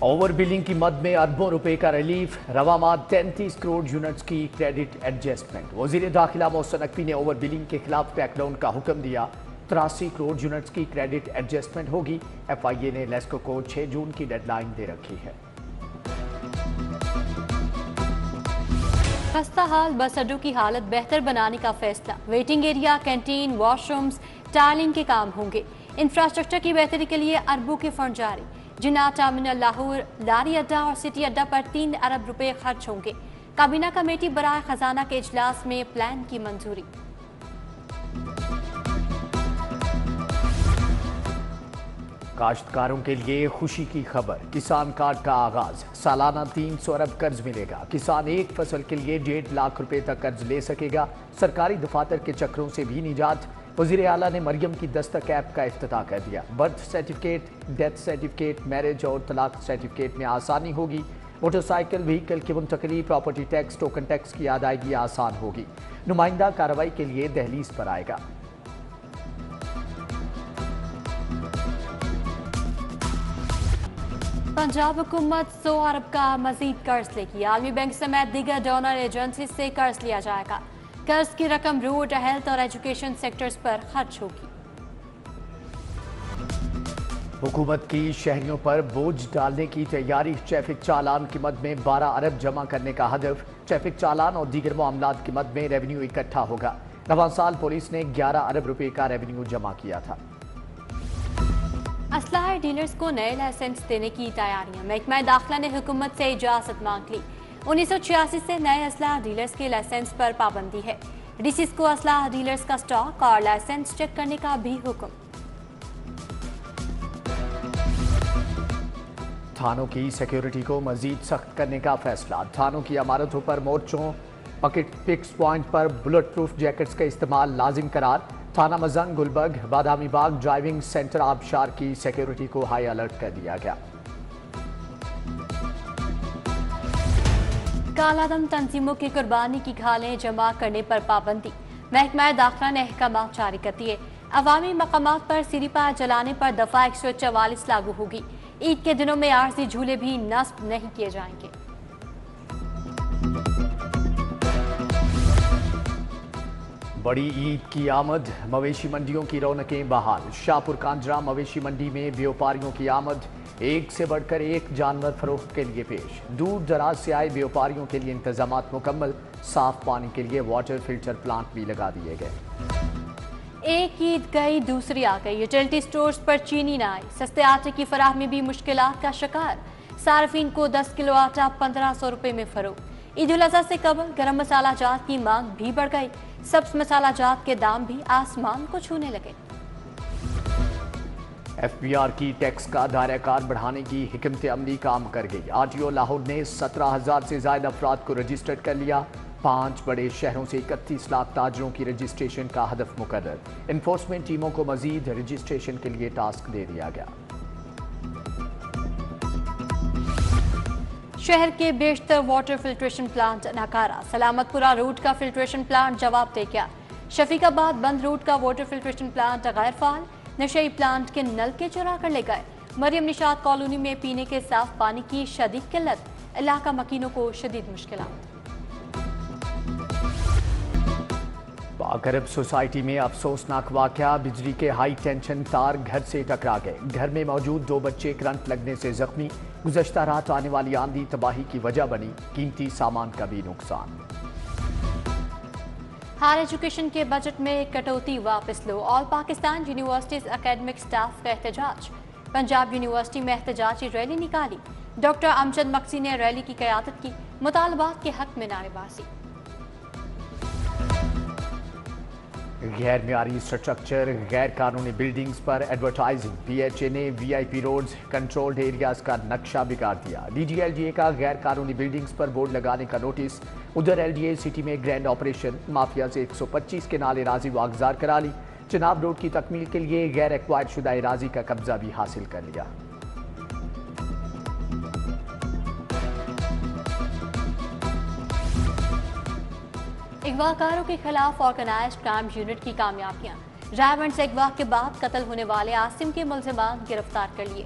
Over billing کی مد میں اربوں روپے کا ریلیف، رواں ماہ 33 کروڑ یونٹس کی کریڈٹ ایڈجسٹمنٹ۔ وزیر داخلہ محسن نقوی نے اوور بلنگ کے خلاف کریک ڈاؤن کا حکم دیا۔ 83 کروڑ یونٹس کی کریڈٹ ایڈجسٹمنٹ ہوگی۔ ایف آئی اے نے لیسکو کو 6 جون کی ڈیڈ لائن دے رکھی ہے۔ خستہ حال بس اڈوں کی حالت بہتر بنانے کا فیصلہ، waiting area, canteen, wash rooms, tiling کے کام ہوں گے۔ انفراسٹرکچر کی بہتری کے لیے اربوں کے فنڈ جاری۔ جناح ٹرمینل لاہور، لاری اڈا اور سٹی اڈا پر 3 ارب روپے خرچ ہوں گے۔ کابینہ کمیٹی برائے خزانہ کے اجلاس میں پلان کی منظوری۔ کاشتکاروں کے لیے خوشی کی خبر، کسان کارڈ کا آغاز، سالانہ 300 ارب قرض ملے گا۔ کسان ایک فصل کے لیے 1.5 لاکھ روپے تک قرض لے سکے گا۔ سرکاری دفاتر کے چکروں سے بھی نجات۔ وزیر اعلیٰ نے مریم کی دستک ایپ کا افتتاح کر دیا۔ Birth certificate, death certificate, marriage اور طلاق سرٹیفکیٹ میں آسانی ہوگی۔ موٹر سائیکل وہیکل کی منتقلی، پراپرٹی ٹیکس، ٹوکن ٹیکس کی ادائیگی آسان ہوگی۔ نمائندہ کارروائی کے لیے دہلیز پر آئے گا۔ پنجاب حکومت 100 ارب کا مزید قرض لے گی۔ عالمی بینک سمیت دیگر ڈونر ایجنسی سے قرض لیا جائے گا۔ قرض کی رقم روڈ، ہیلتھ اور ایجوکیشن سیکٹرز پر خرچ ہوگی۔ حکومت کی شہریوں پر بوجھ ڈالنے کی تیاری، ٹریفک چالان کی مد میں 12 ارب جمع کرنے کا ہدف۔ ٹریفک چالان اور دیگر معاملات کی مد میں ریونیو اکٹھا ہوگا۔ رواں سال پولیس نے 11 ارب روپے کا ریونیو جمع کیا تھا۔ اسلحہ ڈیلرز کو نئے لائسنس دینے کی تیاریاں، محکمہ داخلہ نے حکومت سے اجازت مانگ لی۔ 1986 سے نئے اسلحہ ڈیلرز کے لائسنس پر پابندی ہے۔ ڈی سیز کو اسلحہ ڈیلرز کا سٹاک اور لائسنس چیک کرنے کا بھی حکم۔ تھانوں کی سیکیورٹی کو مزید سخت کرنے کا فیصلہ، تھانوں کی عمارتوں پر مورچوں، پکس پوائنٹ پر بلٹ پروف جیکٹس کا استعمال لازم قرار۔ تھانہ مزنگ، گلبرگ، بادامی باغ ڈرائیونگ سینٹر آبشار کی سیکیورٹی کو ہائی الرٹ کر دیا گیا۔ کالا دم تنظیموں کی قربانی کی کھالیں جمع کرنے پر پابندی، محکمہ داخلہ نے احکامات جاری کر دیے۔ عوامی مقامات پر سیڑھی پار جلانے پر دفعہ 144 لاگو ہوگی۔ عید کے دنوں میں عارضی جھولے بھی نصب نہیں کیے جائیں گے۔ بڑی عید کی آمد، مویشی منڈیوں کی رونقیں بحال۔ شاہپور کانجرا مویشی منڈی میں بیوپاریوں کی آمد، ایک سے بڑھ کر ایک جانور فروخت کے لیے پیش۔ دور دراز سے آئے بیوپاریوں کے لیے انتظامات مکمل، صاف پانی کے لیے واٹر فلٹر پلانٹ بھی لگا دیے گئے۔ ایک عید گئی دوسری آ گئی، یوٹیلٹی سٹورز پر چینی نہ آئی، سستے آٹے کی فراہمی بھی مشکلات کا شکار۔ صارفین کو 10 کلو آٹا 1500 روپے میں فروخت۔ عید الاضحیٰ سے قبل گرم مسالہ جات کی مانگ بھی بڑھ گئی، سبز مسالہ جات کے دام بھی آسمان کو چھونے لگے۔ ایف بی آر کی ٹیکس کا دائرہ کار بڑھانے کی حکمت عملی کام کر گئی۔ آر ٹی او لاہور نے 17,000 سے زائد افراد کو رجسٹر کر لیا۔ 5 بڑے شہروں سے 31 لاکھ تاجروں کی رجسٹریشن کا ہدف مقرر۔ انفورسمنٹ ٹیموں کو مزید رجسٹریشن کے لیے ٹاسک دے دیا گیا۔ شہر کے بیشتر واٹر فلٹریشن پلانٹ ناکارہ، سلامت پورہ روٹ کا فلٹریشن پلانٹ جواب دے گیا۔ شفیق آباد بند روٹ کا واٹر فلٹریشن پلانٹ غیر فعال، نشئی پلانٹ کے نلکے چرا کر لے گئے۔ مریم نشاط کالونی میں پینے کے صاف پانی کی شدید قلت، علاقہ مکینوں کو شدید مشکلات۔ پاک سوسائٹی میں افسوسناک واقعہ، بجلی کے ہائی ٹینشن تار گھر سے ٹکرا گئے۔ گھر میں موجود 2 بچے کرنٹ لگنے سے زخمی۔ گزشتہ رات آنے والی آندھی تباہی کی وجہ بنی، قیمتی سامان کا بھی نقصان۔ ہائر ایجوکیشن کے بجٹ میں کٹوتی واپس لو، آل پاکستان یونیورسٹیز اکیڈمک سٹاف کا احتجاج۔ پنجاب یونیورسٹی میں احتجاجی ریلی نکالی، ڈاکٹر امجد مکسی نے ریلی کی قیادت کی، مطالبات کے حق میں نعرے بازی۔ غیر معیاری اسٹرکچر، غیر قانونی بلڈنگز پر ایڈورٹائزنگ، پی ایچ اے نے V I P roads, controlled areas کا نقشہ بگاڑ دیا۔ D G L D A کا غیر قانونی بلڈنگز پر بورڈ لگانے کا نوٹس۔ ادھر ایل ڈی اے سٹی میں گرینڈ آپریشن، مافیا سے 125 کنال اراضی واگزار کرا لی۔ چناب روڈ کی تکمیل کے لیے غیر ایکوائر شدہ اراضی کا قبضہ بھی حاصل کر لیا۔ اغوا کاروں کے خلاف آرگنائزڈ کرائم یونٹ کی کامیابیاں، رائے ونڈ سے اغوا کے بعد قتل ہونے والے عاصم کے ملزمان گرفتار کر لیے۔